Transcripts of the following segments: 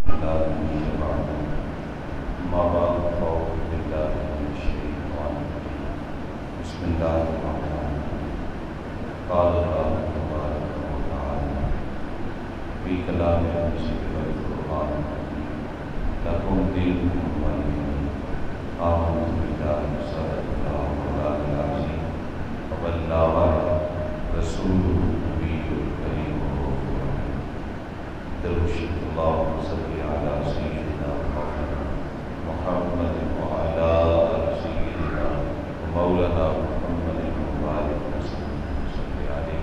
بسم الله الرحمن الرحيم. قال الله تبارك وتعالى في كلام المسيح والقرآن لكم دينكم ولي دين. آمنت بالله صدق الله مولانا العظيم وبلغ رسوله النبي الكريم الرؤوف الرحيم. درود اللهم صل على سيدنا محمد وعلى آل سيدنا مولانا محمد مبارک صلی علیہ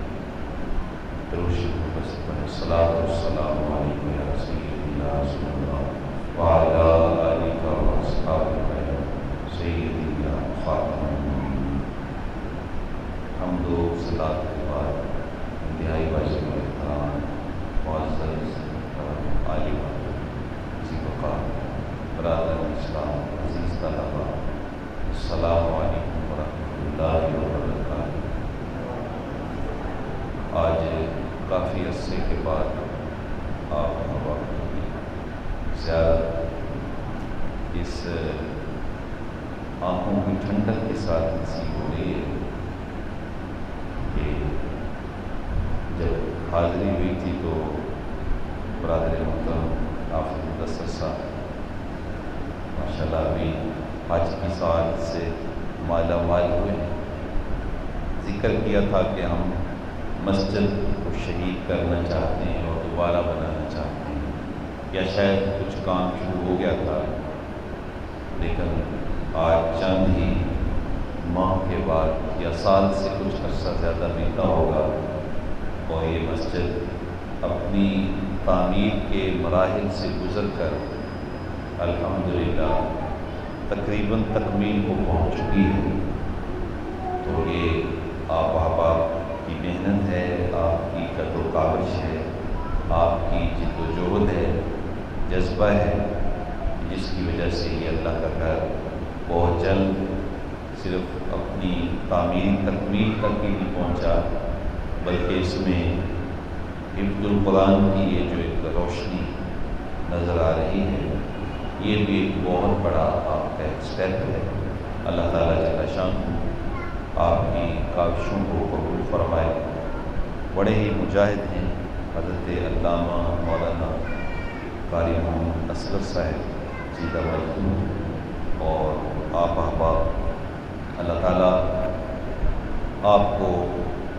الصلاۃ والسلام علیکم یا سیدنا رسول اللہ وعلی آلہ واصحابہ سیدنا خاتم النبیین. حمد و صلاۃ کے بعد انتہائی واجب احترام معزز عالم ذی وقار برادر اسلام عزیز طلباء، السلام علیکم ورحمۃ اللہ وبرکاتہ. آج کافی عرصے کے بعد آپ وقت کی زیارت اس آنکھوں کی ٹھنڈک کے ساتھ نصیب ہو رہی ہے کہ جب حاضری ہوئی تھی تو برادر محترم حافظ مدثر صاحب ماشاءاللہ ابھی حج کی سعادت سے مالا مال ہوئے ہیں. ذکر کیا تھا کہ ہم مسجد کو شہید کرنا چاہتے ہیں اور دوبارہ بنانا چاہتے ہیں، یا شاید کچھ کام شروع ہو گیا تھا، لیکن آج چند ہی ماہ کے بعد یا سال سے کچھ عرصہ زیادہ بیتا ہوگا اور یہ مسجد اپنی تعمیر کے مراحل سے گزر کر الحمدللہ تقریباً تکمیل کو پہنچ چکی ہے. تو یہ آپ احباب کی محنت ہے، آپ کی قدر و کاوش ہے، آپ کی جد و جہد ہے، جذبہ ہے، جس کی وجہ سے یہ اللہ کا گھر بہت جلد صرف اپنی تعمیری تکمیل تک ہی نہیں پہنچا، بلکہ اس میں حفظ القرآن کی یہ جو ایک روشنی نظر آ رہی ہے، یہ بھی ایک بہت بڑا آپ کا اسٹیپ ہے. اللہ تعالیٰ جل شان آپ کی کاوشوں کو قبول فرمائے. بڑے ہی مجاہد ہیں حضرت علامہ مولانا قاری محمد اصغر صاحب سیدہ مجدور، اور آپ احباب اللہ تعالیٰ آپ کو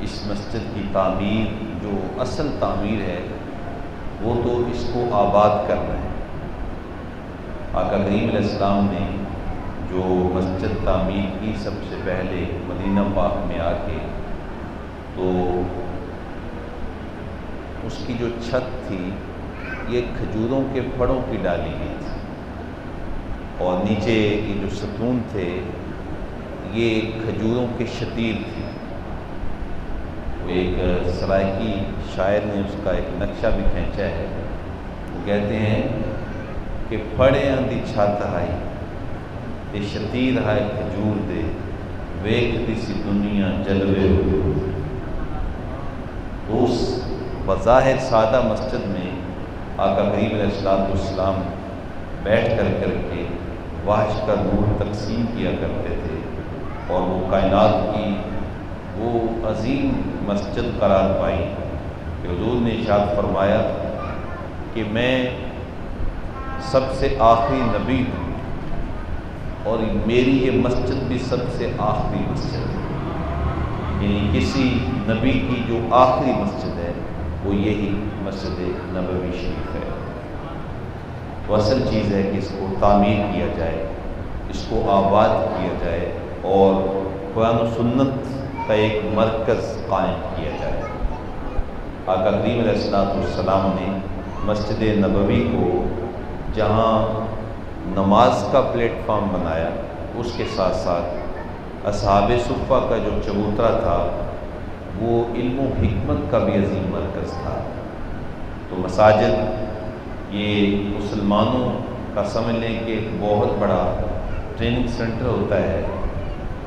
اس مسجد کی تعمیر جو اصل تعمیر ہے وہ تو اس کو آباد کرنا ہے. آقا کریم علیہ السلام نے جو مسجد تعمیر کی سب سے پہلے مدینہ پاک میں آ کے، تو اس کی جو چھت تھی یہ کھجوروں کے پھڑوں کی ڈالی گئی تھی، اور نیچے یہ جو ستون تھے یہ کھجوروں کے شتیر تھی. وہ ایک سرائکی شاعر نے اس کا ایک نقشہ بھی کھینچا ہے. وہ کہتے ہیں کہ پھڑے دی چھت آئی تے شتیر ہے کھجور دے ویکھتی سی دنیا جلوے. اس بظاہر سادہ مسجد میں آقا کریم علیہ السلام بیٹھ کر کے وحش کا نور تقسیم کیا کرتے تھے، اور وہ کائنات کی وہ عظیم مسجد قرار پائی کہ حضور نے ارشاد فرمایا کہ میں سب سے آخری نبی ہوں، اور میری یہ مسجد بھی سب سے آخری مسجد ہے. یعنی کسی نبی کی جو آخری مسجد ہے وہ یہی مسجد نبوی شریف ہے. تو اصل چیز ہے کہ اس کو تعمیر کیا جائے، اس کو آباد کیا جائے، اور قرآن و سنت کا ایک مرکز قائم کیا جائے. آقا کریم علیہ السلام نے مسجد نبوی کو جہاں نماز کا پلیٹ فارم بنایا، اس کے ساتھ ساتھ اصحاب صفہ کا جو چبوترا تھا وہ علم و حکمت کا بھی عظیم مرکز تھا. تو مساجد یہ مسلمانوں کا سمجھ لیں کہ ایک بہت بڑا ٹریننگ سینٹر ہوتا ہے،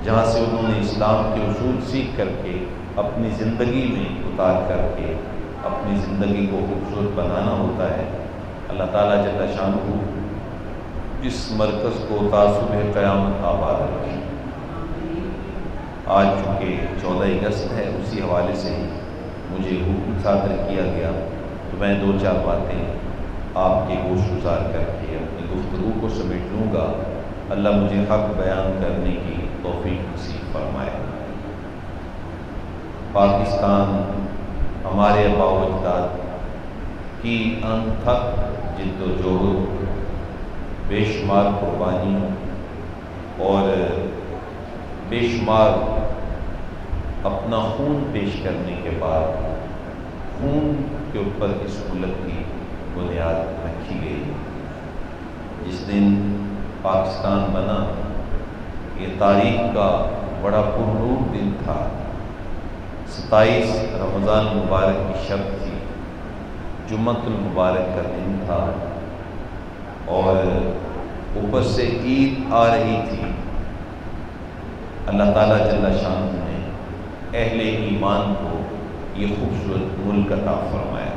جہاں سے انہوں نے اسلام کے اصول سیکھ کر کے اپنی زندگی میں اتار کر کے اپنی زندگی کو خوبصورت بنانا ہوتا ہے. اللہ تعالیٰ جل شانہ جس مرکز کو تعصب قیامت آباد رکھے۔ آج چونکہ 14 اگست ہے، اسی حوالے سے مجھے حکم صادر کیا گیا تو میں 2-4 باتیں آپ کے گوش گزار کر کے اپنی گفتگو کو سمیٹ لوں گا۔ اللہ مجھے حق بیان کرنے کی توفیق نصیب فرمائے۔ پاکستان ہمارے آباء و اجداد کی انتھک جد و جہد، بے شمار قربانیوں اور بے شمار اپنا خون پیش کرنے کے بعد خون کے اوپر اس ملک کی بنیاد رکھی گئی۔ جس دن پاکستان بنا یہ تاریخ کا بڑا پرنور دن تھا۔ 27 رمضان مبارک کی شب تھی، جمعۃ المبارک کا دن تھا اور اوپر سے عید آ رہی تھی۔ اللہ تعالیٰ جل شانہ نے اہل ایمان کو یہ خوبصورت ملک عطا فرمایا،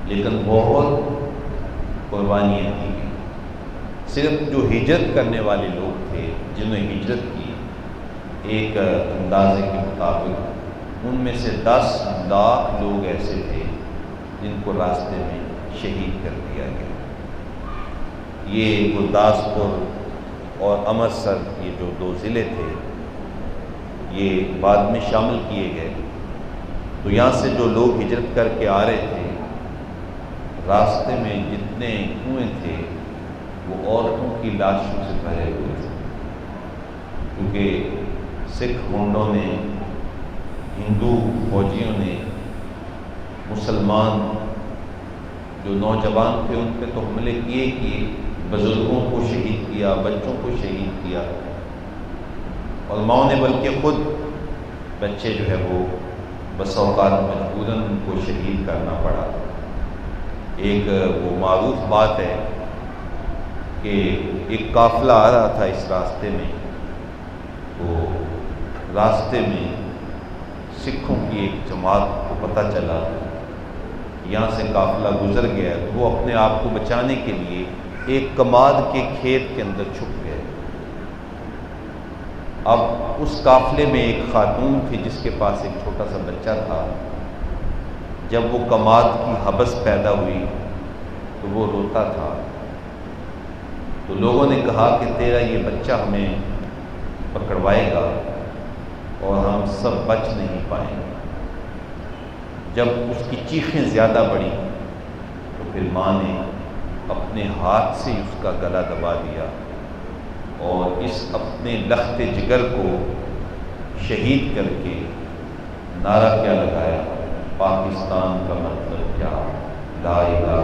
لیکن بہت قربانیاں دی گئی۔ صرف جو ہجرت کرنے والے لوگ تھے، جنہوں نے ہجرت کی، ایک اندازے کے مطابق ان میں سے 10 لاکھ لوگ ایسے تھے جن کو راستے میں شہید کر دیا گیا۔ یہ گرداسپور اور امرتسر، یہ جو 2 ضلع تھے، یہ بعد میں شامل کیے گئے۔ تو یہاں سے جو لوگ ہجرت کر کے آ رہے تھے، راستے میں جتنے کنویں تھے وہ عورتوں کی لاشوں سے بھرے ہوئے تھے، کیونکہ سکھ ہنڈوں نے، ہندو فوجیوں نے مسلمان جو نوجوان تھے ان پہ تو حملے کیے، بزرگوں کو شہید کیا، بچوں کو شہید کیا، اور ماؤں نے بلکہ خود بچے جو ہے وہ بس اوقات مجبوراً ان کو شہید کرنا پڑا۔ ایک وہ معروف بات ہے کہ ایک قافلہ آ رہا تھا اس راستے میں، تو راستے میں سکھوں کی ایک جماعت کو پتہ چلا یہاں سے قافلہ گزر گیا، تو وہ اپنے آپ کو بچانے کے لیے ایک کماد کے کھیت کے اندر چھپ گئے۔ اب اس قافلے میں ایک خاتون تھی جس کے پاس ایک چھوٹا سا بچہ تھا۔ جب وہ کماد کی حبس پیدا ہوئی تو وہ روتا تھا، تو لوگوں نے کہا کہ تیرا یہ بچہ ہمیں پکڑوائے گا اور ہم سب بچ نہیں پائیں گے۔ جب اس کی چیخیں زیادہ بڑھیں تو پھر ماں نے اپنے ہاتھ سے اس کا گلا دبا دیا اور اس اپنے لخت جگر کو شہید کر کے نعرہ کیا لگایا، پاکستان کا مطلب کیا، لا الہ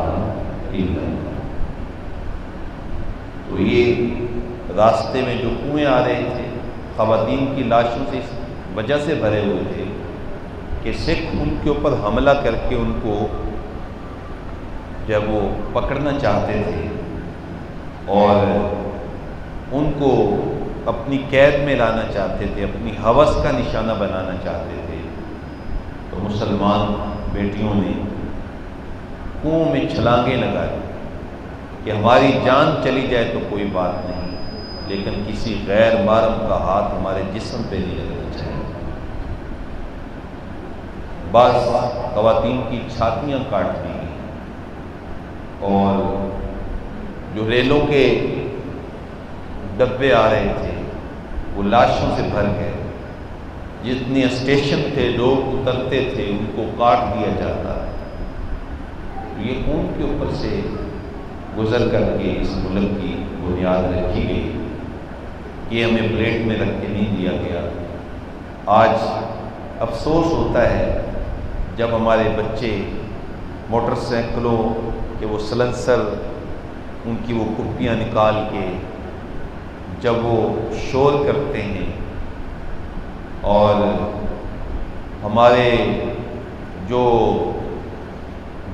الا اللہ۔ تو یہ راستے میں جو کنویں آ رہے تھے خواتین کی لاشوں سے اس وجہ سے بھرے ہوئے تھے کہ سکھ ان کے اوپر حملہ کر کے ان کو جب وہ پکڑنا چاہتے تھے اور ان کو اپنی قید میں لانا چاہتے تھے، اپنی ہوس کا نشانہ بنانا چاہتے تھے، تو مسلمان بیٹیوں نے کنویں میں چھلانگیں لگائی کہ ہماری جان چلی جائے تو کوئی بات نہیں، لیکن کسی غیر محرم کا ہاتھ ہمارے جسم پہ نہیں لگنا چاہیے۔ بعض خواتین کی چھاتیاں کاٹ دی گئی اور جو ریلوں کے ڈبے آ رہے تھے وہ لاشوں سے بھر گئے۔ جتنے اسٹیشن تھے لوگ اترتے تھے ان کو کاٹ دیا جاتا ہے۔ یہ خون کے اوپر سے گزر کر کے اس ملک کی بنیاد رکھی گئی، یہ ہمیں پلیٹ میں رکھ کے نہیں دیا گیا۔ آج افسوس ہوتا ہے جب ہمارے بچے موٹر سائیکلوں کے وہ سلنسر، ان کی وہ کپیاں نکال کے جب وہ شور کرتے ہیں اور ہمارے جو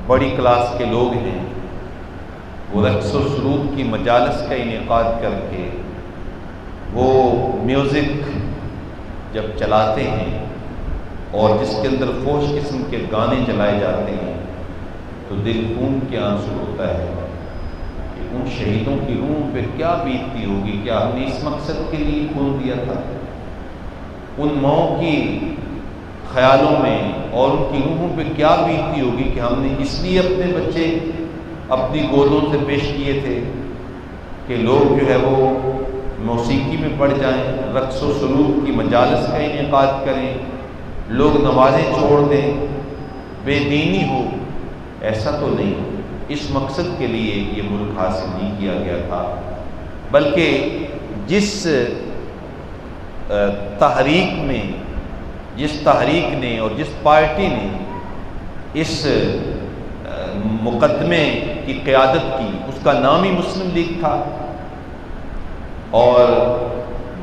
بڑی کلاس کے لوگ ہیں وہ رقص و سرود کی مجالس کا انعقاد کر کے وہ میوزک جب چلاتے ہیں اور جس کے اندر فوش قسم کے گانے چلائے جاتے ہیں، تو دل خون کے آنسو ہوتا ہے کہ ان شہیدوں کی روح پہ کیا بیتتی ہوگی، کیا ہم نے اس مقصد کے لیے خون دیا تھا؟ ان ماؤں کی خیالوں میں اور ان کی روحوں پہ کیا بیتتی ہوگی کہ ہم نے اس لیے اپنے بچے اپنی گودوں سے پیش کیے تھے کہ لوگ جو ہے وہ موسیقی میں پڑ جائیں، رقص و سلوک کی مجالس کا انعقاد کریں، لوگ نمازیں چھوڑ دیں، بے دینی ہو۔ ایسا تو نہیں، اس مقصد کے لیے یہ ملک حاصل نہیں کیا گیا تھا، بلکہ جس تحریک نے اور جس پارٹی نے اس مقدمے کی قیادت کی اس کا نام ہی مسلم لیگ تھا، اور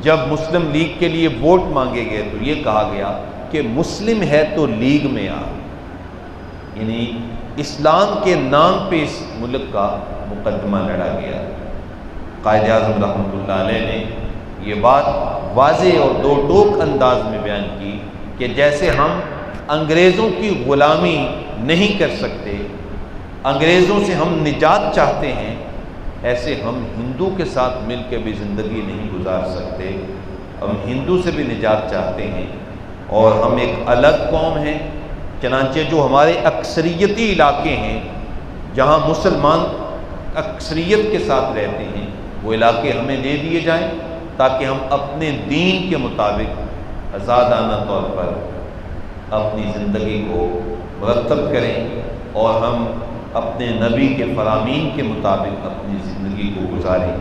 جب مسلم لیگ کے لیے ووٹ مانگے گئے تو یہ کہا گیا کہ مسلم ہے تو لیگ میں آ، یعنی اسلام کے نام پہ اس ملک کا مقدمہ لڑا گیا۔ قائد اعظم رحمۃ اللہ علیہ نے یہ بات واضح اور دو ٹوک انداز میں بیان کی کہ جیسے ہم انگریزوں کی غلامی نہیں کر سکتے، انگریزوں سے ہم نجات چاہتے ہیں، ایسے ہم ہندو کے ساتھ مل کے بھی زندگی نہیں گزار سکتے، ہم ہندو سے بھی نجات چاہتے ہیں، اور ہم ایک الگ قوم ہیں۔ چنانچہ جو ہمارے اکثریتی علاقے ہیں جہاں مسلمان اکثریت کے ساتھ رہتے ہیں، وہ علاقے ہمیں دے دیے جائیں تاکہ ہم اپنے دین کے مطابق آزادانہ طور پر اپنی زندگی کو مرتب کریں اور ہم اپنے نبی کے فرامین کے مطابق اپنی زندگی کو گزاریں۔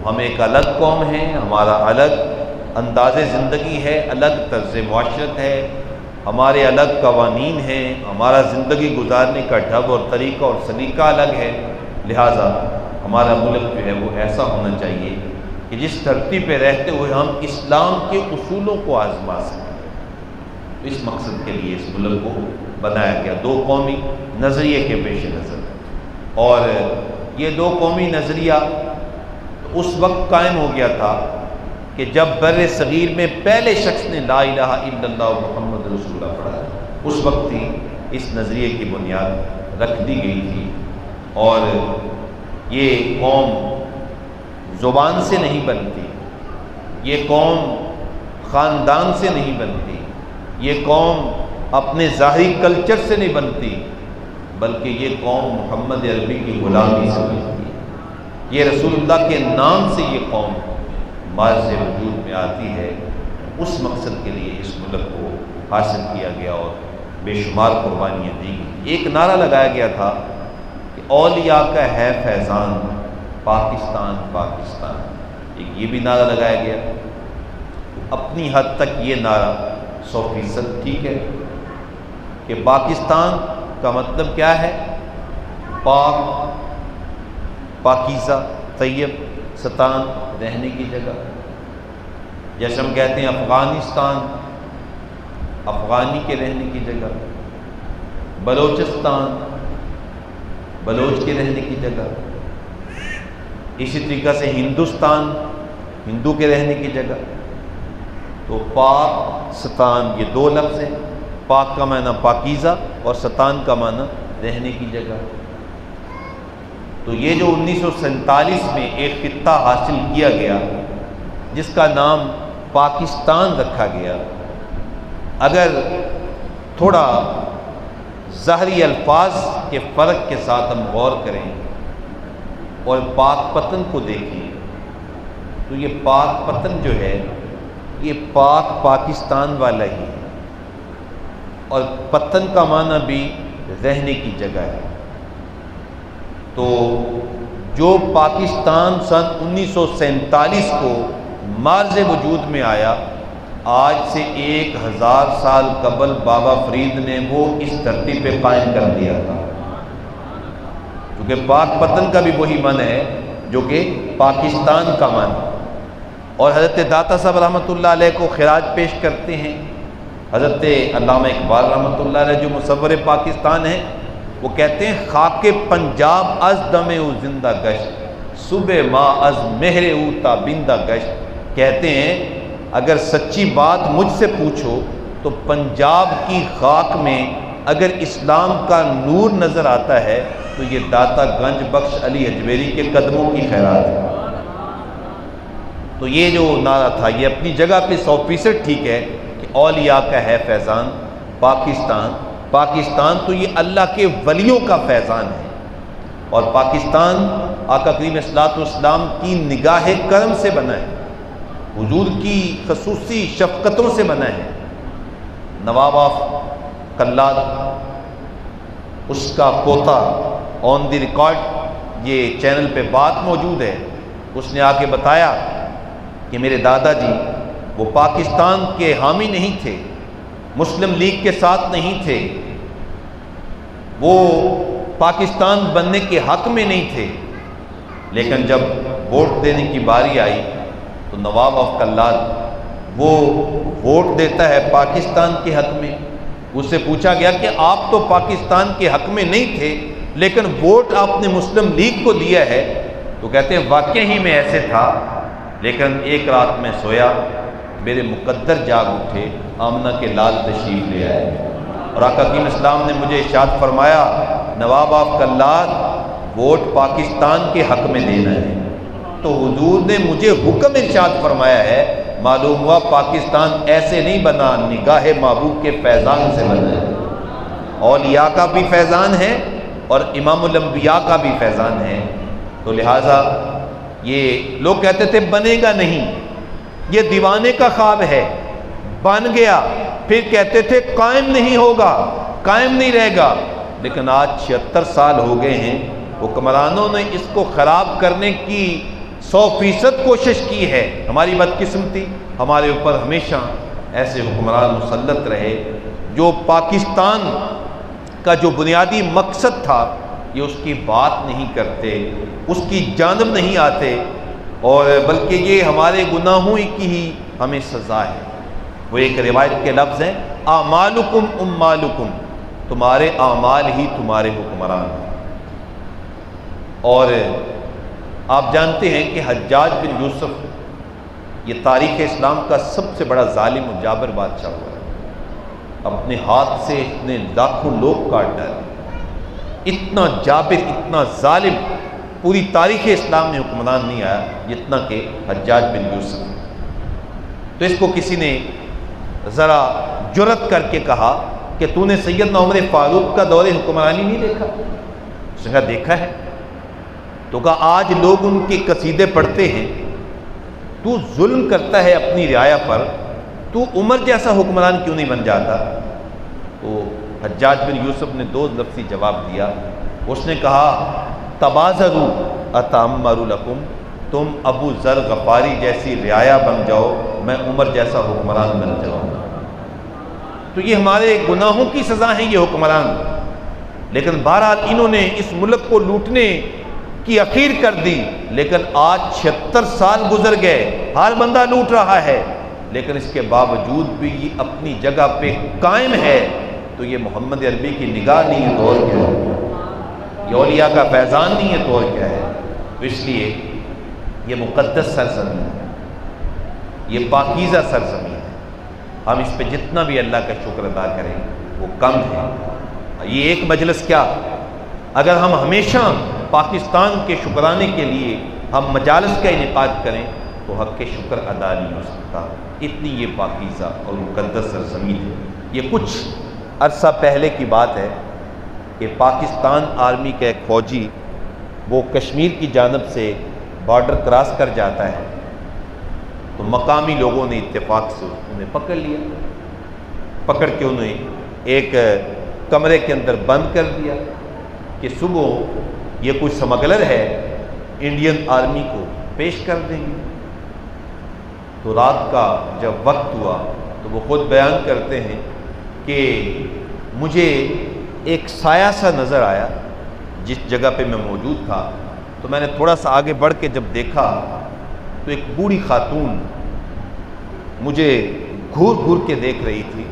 ہم ایک الگ قوم ہیں، ہمارا الگ انداز زندگی ہے، الگ طرز معاشرت ہے، ہمارے الگ قوانین ہیں، ہمارا زندگی گزارنے کا ڈھب اور طریقہ اور سلیقہ الگ ہے، لہٰذا ہمارا ملک جو ہے وہ ایسا ہونا چاہیے کہ جس دھرتی پہ رہتے ہوئے ہم اسلام کے اصولوں کو آزما سکیں۔ اس مقصد کے لیے اس ملک کو بنایا گیا، دو قومی نظریے کے پیش نظر، اور یہ دو قومی نظریہ اس وقت قائم ہو گیا تھا کہ جب بر صغیر میں پہلے شخص نے لا الہ الا اللہ محمد رسول اللہ پڑھا، اس وقت ہی اس نظریے کی بنیاد رکھ دی گئی تھی۔ اور یہ قوم زبان سے نہیں بنتی، یہ قوم خاندان سے نہیں بنتی، یہ قوم اپنے ظاہری کلچر سے نہیں بنتی، بلکہ یہ قوم محمد عربی کی غلامی سے بنتی ہے۔ یہ رسول اللہ کے نام سے یہ قوم معرض وجود میں آتی ہے۔ اس مقصد کے لیے اس ملک کو حاصل کیا گیا اور بے شمار قربانیاں دی گئی۔ ایک نعرہ لگایا گیا تھا کہ اولیاء کا ہے فیضان، پاکستان پاکستان، ایک یہ بھی نعرہ لگایا گیا۔ اپنی حد تک یہ نعرہ 100% ٹھیک ہے کہ پاکستان کا مطلب کیا ہے؟ پاک، پاکیزہ، طیب، ستان، رہنے کی جگہ۔ جیسے ہم کہتے ہیں افغانستان، افغانی کے رہنے کی جگہ، بلوچستان، بلوچ کے رہنے کی جگہ، اسی طریقہ سے ہندوستان، ہندو کے رہنے کی جگہ۔ تو پاک ستان یہ دو لفظ ہیں، پاک کا معنی پاکیزہ اور ستان کا معنی رہنے کی جگہ۔ تو یہ جو 1947 میں ایک خطہ حاصل کیا گیا جس کا نام پاکستان رکھا گیا، اگر تھوڑا ظاہری الفاظ کے فرق کے ساتھ ہم غور کریں اور پاک پتن کو دیکھیں تو یہ پاک پتن جو ہے یہ پاک پاکستان والا ہی ہے، اور پتن کا معنی بھی رہنے کی جگہ ہے۔ تو جو پاکستان سن 1947 کو معرض وجود میں آیا، آج سے 1000 سال قبل بابا فرید نے وہ اس دھرتی پہ قائم کر دیا تھا، کیونکہ پاک پتن کا بھی وہی معنی ہے جو کہ پاکستان کا معنی۔ اور حضرت داتا صاحب رحمۃ اللہ علیہ کو خراج پیش کرتے ہیں حضرت علامہ اقبال رحمۃ اللہ علیہ جو مصور پاکستان ہیں، وہ کہتے ہیں خاک پنجاب از دم او زندہ گشت، صبح ما از مہر او تابندہ گشت۔ کہتے ہیں اگر سچی بات مجھ سے پوچھو تو پنجاب کی خاک میں اگر اسلام کا نور نظر آتا ہے تو یہ داتا گنج بخش علی اجمیری کے قدموں کی خیرات ہے۔ تو یہ جو نعرہ تھا یہ اپنی جگہ پہ 100% ٹھیک ہے کہ اولیاء کا ہے فیضان پاکستان تو یہ اللہ کے ولیوں کا فیضان ہے، اور پاکستان آقا کریم صلی اللہ علیہ وسلم کی نگاہ کرم سے بنا ہے، حضور کی خصوصی شفقتوں سے بنا ہے۔ نواب آف کلال اس کا پوتا آن دی ریکارڈ یہ چینل پہ بات موجود ہے، اس نے آ کے بتایا کہ میرے دادا جی وہ پاکستان کے حامی نہیں تھے، مسلم لیگ کے ساتھ نہیں تھے، وہ پاکستان بننے کے حق میں نہیں تھے، لیکن جب ووٹ دینے کی باری آئی تو نواب آف کلال وہ ووٹ دیتا ہے پاکستان کے حق میں۔ اس سے پوچھا گیا کہ آپ تو پاکستان کے حق میں نہیں تھے لیکن ووٹ آپ نے مسلم لیگ کو دیا ہے، تو کہتے ہیں واقعی ہی میں ایسے تھا، لیکن ایک رات میں سویا، میرے مقدر جاگ اٹھے، آمنہ کے لال تشریف لے آئے، اور آقا کریم اسلام نے مجھے ارشاد فرمایا نواب آف کلال ووٹ پاکستان کے حق میں دینا ہے۔ تو حضور نے مجھے حکم ارشاد فرمایا ہے، معلوم ہوا پاکستان ایسے نہیں بنا، نگاہ محبوب کے فیضان سے بنا ہے۔ اولیاء کا بھی فیضان ہے اور امام الانبیاء کا بھی فیضان ہے۔ تو لہٰذا یہ لوگ کہتے تھے بنے گا نہیں، یہ دیوانے کا خواب ہے، بن گیا، پھر کہتے تھے قائم نہیں ہوگا، قائم نہیں رہے گا، لیکن آج 76 سال ہو گئے ہیں، حکمرانوں نے اس کو خراب کرنے کی 100% کوشش کی ہے۔ ہماری بدقسمتی، ہمارے اوپر ہمیشہ ایسے حکمران مسلط رہے جو پاکستان کا جو بنیادی مقصد تھا یہ اس کی بات نہیں کرتے، اس کی جانب نہیں آتے، اور بلکہ یہ ہمارے گناہوں کی ہی ہمیں سزا ہے۔ وہ ایک روایت کے لفظ ہیں اعمالکم امالکم، تمہارے اعمال ہی تمہارے حکمران ہیں۔ اور آپ جانتے ہیں کہ حجاج بن یوسف یہ تاریخ اسلام کا سب سے بڑا ظالم و جابر بادشاہ ہوا ہے، اپنے ہاتھ سے اتنے لاکھوں لوگ کاٹ ڈالے، اتنا جابر اتنا ظالم پوری تاریخ اسلام میں حکمران نہیں آیا جتنا کہ حجاج بن یوسف۔ تو اس کو کسی نے ذرا جرت کر کے کہا کہ تو نے سیدنا عمر فاروق کا دور حکمرانی نہیں دیکھا؟ اس نے کہا دیکھا ہے۔ تو کہا آج لوگ ان کے قصیدے پڑھتے ہیں، تو ظلم کرتا ہے اپنی رعایا پر، تو عمر جیسا حکمران کیوں نہیں بن جاتا؟ تو حجاج بن یوسف نے 2 لفظی جواب دیا۔ اس نے کہا تبازروا اتامر لکم، تم ابو ذر غفاری جیسی رعایا بن جاؤ، میں عمر جیسا حکمران بن جاؤں۔ تو یہ ہمارے گناہوں کی سزا ہیں یہ حکمران، لیکن بہرحال انہوں نے اس ملک کو لوٹنے کی اخیر کر دی، لیکن آج 76 سال گزر گئے، ہر بندہ لوٹ رہا ہے، لیکن اس کے باوجود بھی یہ اپنی جگہ پہ قائم ہے۔ تو یہ محمد عربی کی نگاہ نہیں ہے تو اور کیا ہے، یہ اولیاء کا فیضان نہیں ہے تو اور کیا ہے۔ تو اس لیے یہ مقدس سرزمین ہے، یہ پاکیزہ سرزمین ہے، ہم اس پہ جتنا بھی اللہ کا شکر ادا کریں وہ کم ہے۔ یہ ایک مجلس کیا، اگر ہم ہمیشہ پاکستان کے شکرانے کے لیے ہم مجالس کا انعقاد کریں تو حق کے شکر ادا نہیں ہو سکتا، اتنی یہ پاکیزہ اور مقدس سرزمین ہے۔ یہ کچھ عرصہ پہلے کی بات ہے کہ پاکستان آرمی کا ایک فوجی وہ کشمیر کی جانب سے بارڈر کراس کر جاتا ہے، تو مقامی لوگوں نے اتفاق سے انہیں پکڑ لیا، پکڑ کے انہیں ایک کمرے کے اندر بند کر دیا کہ صبح یہ کوئی سمگلر ہے انڈین آرمی کو پیش کر دیں گے۔ تو رات کا جب وقت ہوا تو وہ خود بیان کرتے ہیں کہ مجھے ایک سایہ سا نظر آیا جس جگہ پہ میں موجود تھا، تو میں نے تھوڑا سا آگے بڑھ کے جب دیکھا تو ایک بوڑھی خاتون مجھے گھور گھور کے دیکھ رہی تھی۔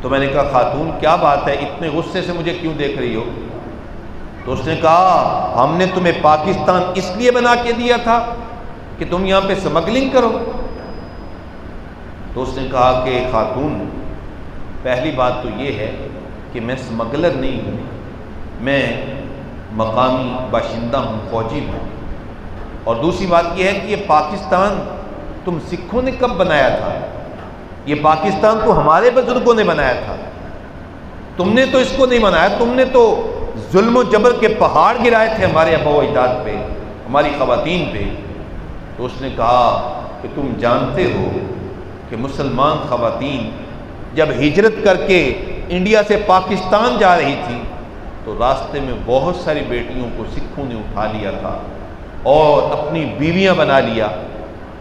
تو میں نے کہا خاتون کیا بات ہے، اتنے غصے سے مجھے کیوں دیکھ رہی ہو؟ تو اس نے کہا ہم نے تمہیں پاکستان اس لیے بنا کے دیا تھا کہ تم یہاں پہ سمگلنگ کرو۔ تو اس نے کہا کہ خاتون پہلی بات تو یہ ہے کہ میں اسمگلر نہیں ہوں، میں مقامی باشندہ ہوں، فوجی ہوں۔ اور دوسری بات یہ ہے کہ یہ پاکستان تم سکھوں نے کب بنایا تھا؟ یہ پاکستان تو ہمارے بزرگوں نے بنایا تھا، تم نے تو اس کو نہیں بنایا، تم نے تو ظلم و جبر کے پہاڑ گرائے تھے ہمارے آباء و اجداد پہ، ہماری خواتین پہ۔ تو اس نے کہا کہ تم جانتے ہو کہ مسلمان خواتین جب ہجرت کر کے انڈیا سے پاکستان جا رہی تھی تو راستے میں بہت ساری بیٹیوں کو سکھوں نے اٹھا لیا تھا اور اپنی بیویاں بنا لیا۔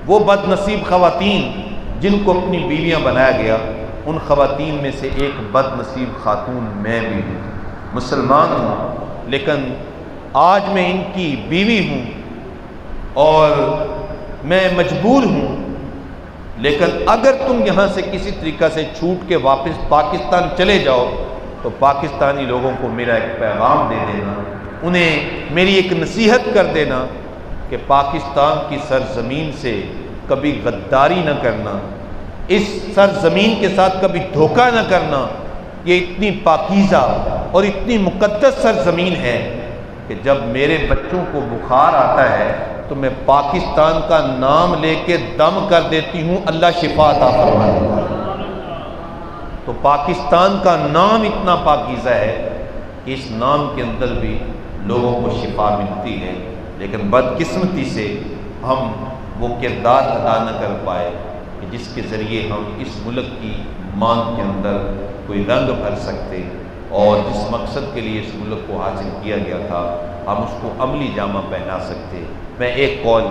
وہ بد نصیب خواتین جن کو اپنی بیویاں بنایا گیا، ان خواتین میں سے ایک بد نصیب خاتون میں بھی ہوں، مسلمان ہوں، لیکن آج میں ان کی بیوی ہوں اور میں مجبور ہوں۔ لیکن اگر تم یہاں سے کسی طریقہ سے چھوٹ کے واپس پاکستان چلے جاؤ تو پاکستانی لوگوں کو میرا ایک پیغام دے دینا، انہیں میری ایک نصیحت کر دینا کہ پاکستان کی سرزمین سے کبھی غداری نہ کرنا، اس سرزمین کے ساتھ کبھی دھوکہ نہ کرنا۔ یہ اتنی پاکیزہ اور اتنی مقدس سرزمین ہے کہ جب میرے بچوں کو بخار آتا ہے تو میں پاکستان کا نام لے کے دم کر دیتی ہوں، اللہ شفا عطا فرمائے۔ تو پاکستان کا نام اتنا پاکیزہ ہے کہ اس نام کے اندر بھی لوگوں کو شفا ملتی ہے، لیکن بدقسمتی سے ہم وہ کردار ادا نہ کر پائے کہ جس کے ذریعے ہم اس ملک کی مان کے اندر کوئی رنگ بھر سکتے، اور جس مقصد کے لیے اس ملک کو حاصل کیا گیا تھا ہم اس کو عملی جامہ پہنا سکتے۔ میں ایک قول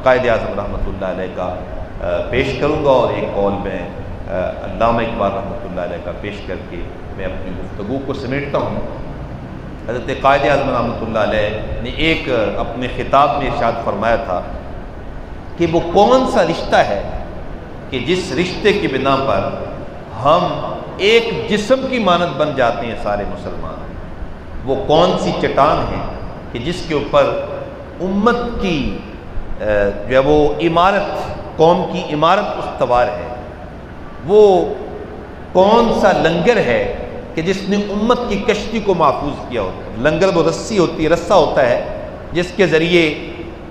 قائد اعظم رحمۃ اللہ علیہ کا پیش کروں گا اور ایک قول میں علامہ اقبال رحمۃ اللہ علیہ کا پیش کر کے میں اپنی گفتگو کو سمیٹتا ہوں۔ حضرت قائد اعظم رحمۃ اللہ علیہ نے ایک اپنے خطاب میں ارشاد فرمایا تھا کہ وہ کون سا رشتہ ہے کہ جس رشتے کی بنا پر ہم ایک جسم کی مانند بن جاتے ہیں سارے مسلمان، وہ کون سی چٹان ہے کہ جس کے اوپر امت کی جو ہے وہ عمارت، قوم کی عمارت استوار ہے، وہ کون سا لنگر ہے کہ جس نے امت کی کشتی کو محفوظ کیا ہوتا ہے۔ لنگر وہ رسی ہوتی ہے، رسہ ہوتا ہے جس کے ذریعے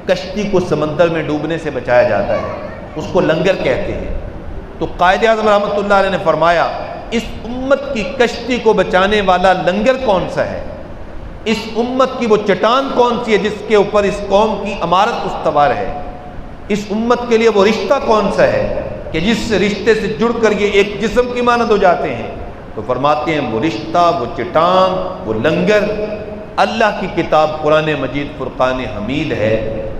کشتی کو سمندر میں ڈوبنے سے بچایا جاتا ہے، اس کو لنگر کہتے ہیں۔ تو قائد اعظم رحمۃ اللہ علیہ نے فرمایا اس امت کی کشتی کو بچانے والا لنگر کون سا ہے، اس امت کی وہ چٹان کون سی ہے جس کے اوپر اس قوم کی عمارت استوار ہے، اس امت کے لیے وہ رشتہ کون سا ہے کہ جس رشتے سے جڑ کر یہ ایک جسم کی مانند ہو جاتے ہیں۔ تو فرماتے ہیں وہ رشتہ، وہ چٹان، وہ لنگر اللہ کی کتاب قرآن مجید فرقان حمید ہے۔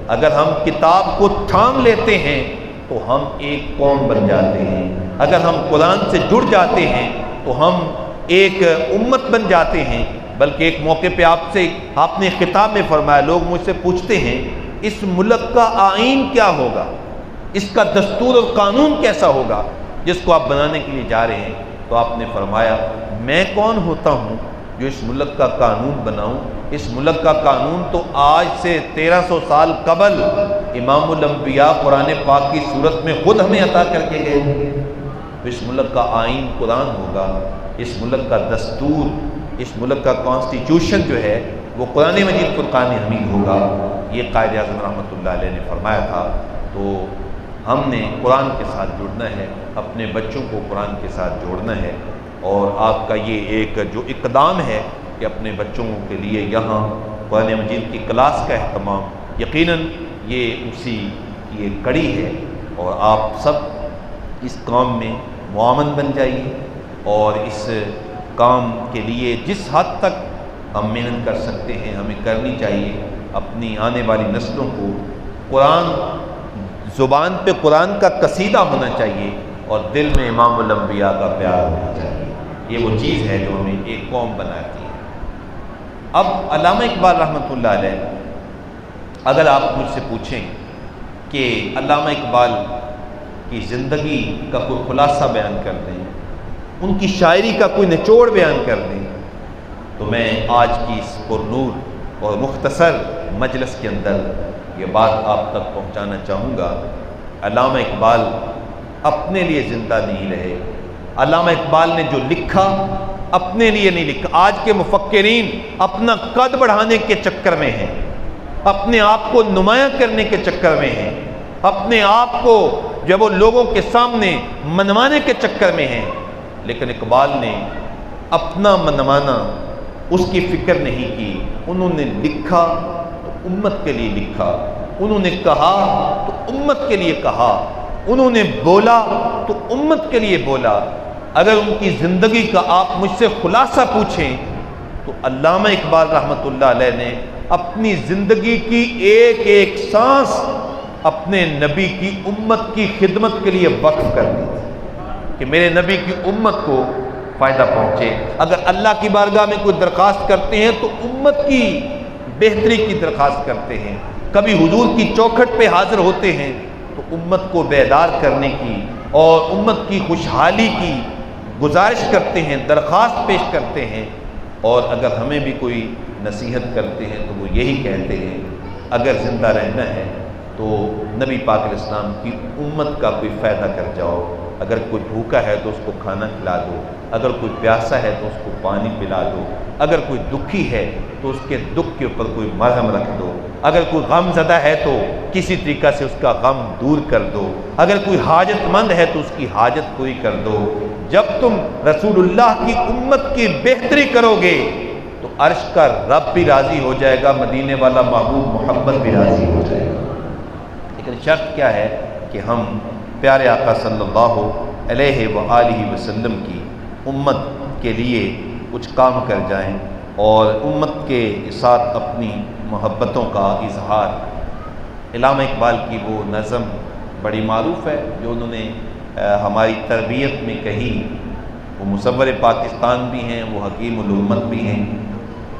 اگر ہم کتاب کو تھام لیتے ہیں تو ہم ایک قوم بن جاتے ہیں، اگر ہم قرآن سے جڑ جاتے ہیں تو ہم ایک امت بن جاتے ہیں۔ بلکہ ایک موقع پہ آپ نے خطاب میں فرمایا، لوگ مجھ سے پوچھتے ہیں اس ملک کا آئین کیا ہوگا، اس کا دستور اور قانون کیسا ہوگا جس کو آپ بنانے کے لیے جا رہے ہیں؟ تو آپ نے فرمایا میں کون ہوتا ہوں جو اس ملک کا قانون بناؤں؟ اس ملک کا قانون تو آج سے 1300 سال قبل امام الانبیاء قرآن پاک کی صورت میں خود ہمیں عطا کر کے گئے۔ تو اس ملک کا آئین قرآن ہوگا، اس ملک کا دستور، اس ملک کا کانسٹیٹیوشن جو ہے وہ قرآن مجید فرقان حمید ہوگا۔ یہ قائد اعظم رحمۃ اللہ علیہ نے فرمایا تھا۔ تو ہم نے قرآن کے ساتھ جڑنا ہے، اپنے بچوں کو قرآن کے ساتھ جوڑنا ہے، اور آپ کا یہ ایک جو اقدام ہے کہ اپنے بچوں کے لیے یہاں قرآن مجید کی کلاس کا اہتمام، یقیناً یہ اسی کی ایک کڑی ہے، اور آپ سب اس کام میں معاون بن جائیے، اور اس کام کے لیے جس حد تک ہم محنت کر سکتے ہیں ہمیں کرنی چاہیے۔ اپنی آنے والی نسلوں کو قرآن، زبان پہ قرآن کا قصیدہ ہونا چاہیے اور دل میں امام الانبیاء کا پیار ہونا چاہیے۔ یہ وہ چیز ہے جو ہمیں ایک قوم بناتی ہے۔ اب علامہ اقبال رحمۃ اللہ علیہ، اگر آپ مجھ سے پوچھیں کہ علامہ اقبال کی زندگی کا کوئی خلاصہ بیان کر دیں، ان کی شاعری کا کوئی نچوڑ بیان کر دیں، تو میں آج کی اس پرنور اور مختصر مجلس کے اندر یہ بات آپ تک پہنچانا چاہوں گا۔ علامہ اقبال اپنے لیے زندہ نہیں رہے، علامہ اقبال نے جو لکھا اپنے لیے نہیں لکھا۔ آج کے مفکرین اپنا قد بڑھانے کے چکر میں ہیں، اپنے آپ کو نمایاں کرنے کے چکر میں ہیں، اپنے آپ کو جب وہ لوگوں کے سامنے منوانے کے چکر میں ہیں۔ لیکن اقبال نے اپنا منوانا اس کی فکر نہیں کی، انہوں نے لکھا تو امت کے لیے لکھا، انہوں نے کہا تو امت کے لیے کہا، انہوں نے بولا تو امت کے لیے بولا۔ اگر ان کی زندگی کا آپ مجھ سے خلاصہ پوچھیں تو علامہ اقبال رحمۃ اللہ علیہ نے اپنی زندگی کی ایک ایک سانس اپنے نبی کی امت کی خدمت کے لیے وقف کر دی کہ میرے نبی کی امت کو فائدہ پہنچے۔ اگر اللہ کی بارگاہ میں کوئی درخواست کرتے ہیں تو امت کی بہتری کی درخواست کرتے ہیں، کبھی حضور کی چوکھٹ پہ حاضر ہوتے ہیں تو امت کو بیدار کرنے کی اور امت کی خوشحالی کی گزارش کرتے ہیں، درخواست پیش کرتے ہیں۔ اور اگر ہمیں بھی کوئی نصیحت کرتے ہیں تو وہ یہی کہتے ہیں اگر زندہ رہنا ہے تو نبی پاک علیہ السلام کی امت کا کوئی فائدہ کر جاؤ۔ اگر کوئی بھوکا ہے تو اس کو کھانا کھلا دو، اگر کوئی پیاسا ہے تو اس کو پانی پلا دو، اگر کوئی دکھی ہے تو اس کے دکھ کے اوپر کوئی مرہم رکھ دو، اگر کوئی غم زدہ ہے تو کسی طریقہ سے اس کا غم دور کر دو، اگر کوئی حاجت مند ہے تو اس کی حاجت پوری کر دو۔ جب تم رسول اللہ کی امت کی بہتری کرو گے تو عرش کا رب بھی راضی ہو جائے گا، مدینے والا محبوب محمد بھی راضی ہو جائے گا۔ لیکن شرط کیا ہے کہ ہم پیارے آقا صلی اللہ علیہ وآلہ وسلم کی امت کے لیے کچھ کام کر جائیں اور امت کے ساتھ اپنی محبتوں کا اظہار۔ علامہ اقبال کی وہ نظم بڑی معروف ہے جو انہوں نے ہماری تربیت میں کہی، وہ مصور پاکستان بھی ہیں، وہ حکیم الامت بھی ہیں۔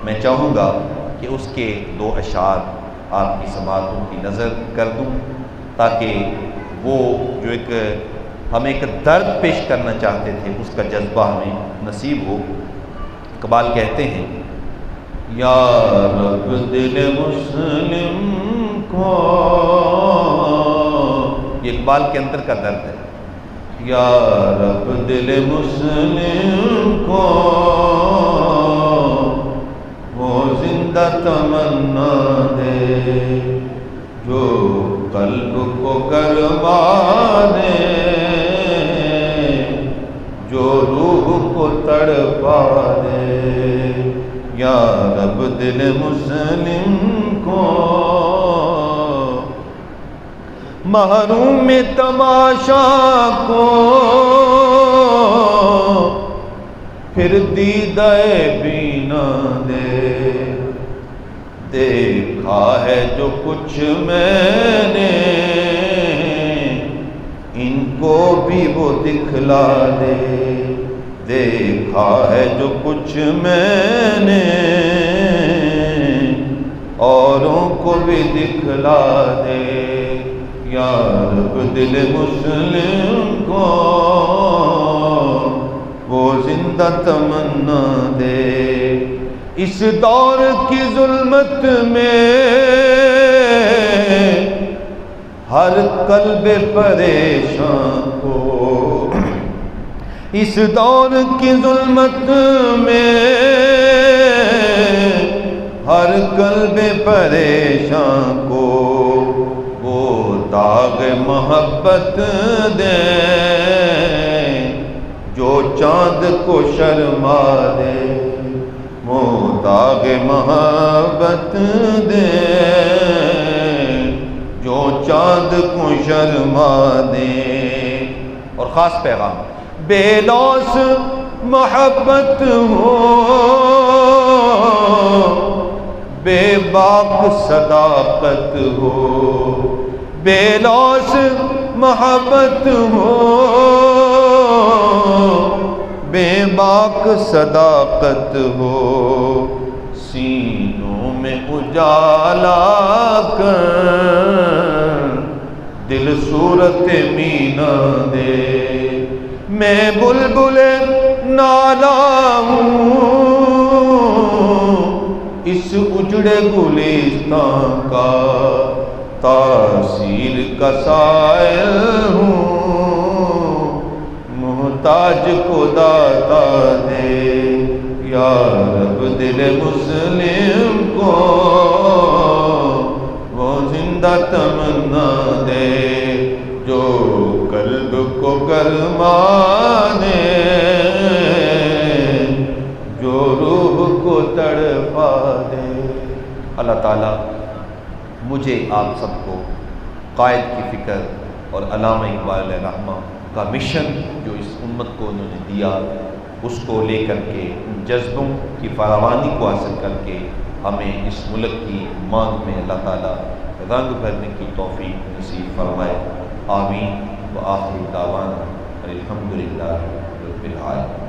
میں چاہوں گا کہ اس کے دو اشعار آپ کی سماعتوں کی نظر کر دوں تاکہ وہ جو ہمیں ایک درد پیش کرنا چاہتے تھے اس کا جذبہ ہمیں نصیب ہو۔ اقبال کہتے ہیں یا رب دل مسلم کو، یہ اقبال کے اندر کا درد ہے، یا رب دل مسلم کو وہ زندہ تمنا دے جو قلب کو کروا دے، جو روح کو تڑپا دے، یا رب دل مسلم کو محروم تماشا کو پھر دیدہ بینا دے، دیکھا ہے جو کچھ میں نے ان کو بھی وہ دکھلا دے، دیکھا ہے جو کچھ میں نے اوروں کو بھی دکھلا دے، یا رب دل مسلم کو وہ زندہ تمنا دے۔ اس دور کی ظلمت میں ہر قلب پریشان کو، اس دور کی ظلمت میں ہر قلب پریشان کو وہ داغ محبت دے جو چاند کو شرما دے، وہ داغ محبت دے جو چاند کو شرما دے۔ اور خاص پیغام، بے لوث محبت ہو، بے باک صداقت ہو، بے لوث محبت ہو، بے باک صداقت ہو، سینوں میں اجالا کر دل صورت مینا دے، میں بلبل نالا ہوں اس اجڑے گلستان کا، تاثیر کا سائل ہوں محتاج کو داتا دے، یا رب دل مسلم کو وہ زندہ تمنا دے جو قلب کو گرمانے، جو روح کو تڑپا دے۔ اللہ تعالیٰ مجھے آپ سب کو قائد کی فکر اور علامہ اقبال علیہ رحمہ کا مشن جو اس امت کو انہوں نے دیا، اس کو لے کر کے ان جذبوں کی فراوانی کو حاصل کر کے ہمیں اس ملک کی مانگ میں اللہ تعالیٰ رنگ بھرنے کی توفیق نصیب فرمائے۔ آمین۔ وآخر دعوانا الحمدللہ رب العالمین۔